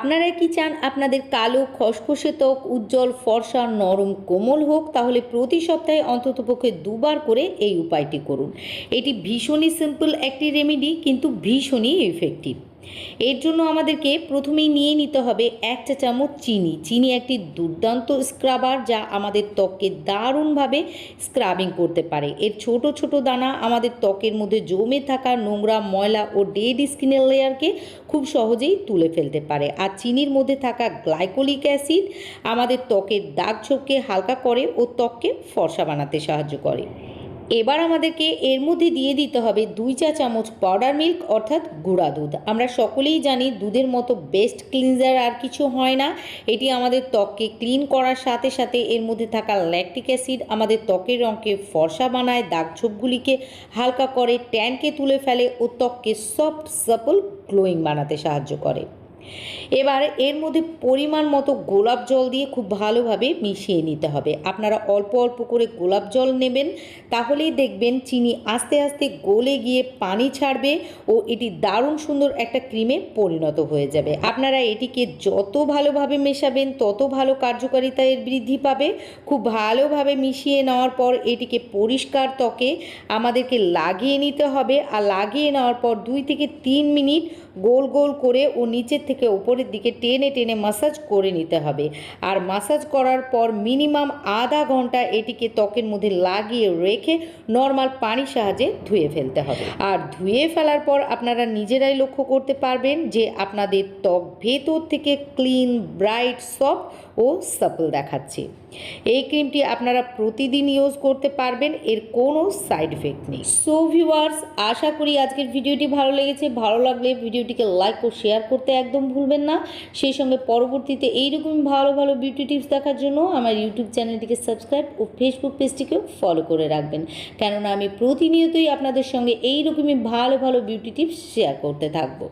আপনারা কি চান আপনাদের কালো খসখসে ত্বক উজ্জ্বল ফর্সা নরম কোমল হোক? তাহলে প্রতি সপ্তাহে অন্ততপক্ষে 2বার করে এই উপায়টি করুন। এটি ভীষণই সিম্পল একটি রেমেডি, কিন্তু ভীষণই এফেক্টিভ। এর জন্য আমাদেরকে প্রথমেই নিয়ে নিতে হবে 1 চা চামচ চিনি। চিনি একটি দুর্দান্ত স্ক্রাবার, যা আমাদের ত্বককে দারুণভাবে স্ক্রাবিং করতে পারে। এর ছোট ছোট দানা আমাদের ত্বকের মধ্যে জমে থাকা নোংরা, ময়লা ও ডেড স্কিনের লেয়ারকে খুব সহজেই তুলে ফেলতে পারে। আর চিনির মধ্যে থাকা গ্লাইকোলিক অ্যাসিড আমাদের ত্বকের দাগ ছোপকে হালকা করে ও ত্বককে ফর্সা বানাতে সাহায্য করে। এবার আমাদেরকে এর মধ্যে দিয়ে দিতে হবে 2 চা চামচ পাউডার মিল্ক, অর্থাৎ গুঁড়া দুধ। আমরা সকলেই জানি দুধের মতো বেস্ট ক্লিনজার আর কিছু হয় না। এটি আমাদের ত্বককে ক্লিন করার সাথে সাথে এর মধ্যে থাকা ল্যাকটিক অ্যাসিড আমাদের ত্বকের রঙকে ফর্সা বানায়, দাগ ছোপগুলিকে হালকা করে, ট্যানকে তুলে ফেলে ও ত্বককে সফট সাপল গ্লোয়িং বানাতে সাহায্য করে। এবার এর মধ্যে পরিমাণ মতো গোলাপ জল দিয়ে খুব ভালোভাবে মিশিয়ে নিতে হবে। আপনারা অল্প অল্প করে গোলাপ জল নেবেন, তাহলেই দেখবেন চিনি আস্তে আস্তে গলে গিয়ে পানি ছাড়বে ও এটি দারুণ সুন্দর একটা ক্রিমে পরিণত হয়ে যাবে। আপনারা এটিকে যত ভালোভাবে মেশাবেন তত ভালো কার্যকারিতা এর বৃদ্ধি পাবে। খুব ভালোভাবে মিশিয়ে নেওয়ার পর এটিকে পরিষ্কার ত্বকে আমাদেরকে লাগিয়ে নিতে হবে। আর লাগিয়ে নেওয়ার পর 2 থেকে 3 মিনিট গোল গোল করে ও নিচের থেকে উপরের দিকে টেনে টেনে মাসাজ করে নিতে হবে। আর মাসাজ করার পর মিনিমাম আধা ঘন্টা এটিকে ত্বকের মধ্যে লাগিয়ে রেখে নর্মাল পানির সাহায্যে ধুয়ে ফেলতে হবে। আর ধুয়ে ফেলার পর আপনারা নিজেরাই লক্ষ্য করতে পারবেন যে আপনাদের ত্বক ভেতর থেকে ক্লিন, ব্রাইট, সফট ও সাপল দেখাচ্ছে। এই ক্রিমটি আপনারা প্রতিদিন ইউজ করতে পারবেন, এর কোনো সাইড এফেক্ট নেই। সো ভিউয়ার্স, আশা করি আজকের ভিডিওটি ভালো লেগেছে। ভালো লাগলে ভিডিওটিকে লাইক ও শেয়ার করতে একদম ভুলবেন না। সেই সঙ্গে পরবর্তীতে এইরকমই ভালো ভালো বিউটি টিপস দেখার জন্য আমার ইউটিউব চ্যানেলটিকে সাবস্ক্রাইব ও ফেসবুক পেজটিকেও ফলো করে রাখবেন, কেননা আমি প্রতিনিয়তই আপনাদের সঙ্গে এইরকমই ভালো ভালো বিউটি টিপস শেয়ার করতে থাকবো।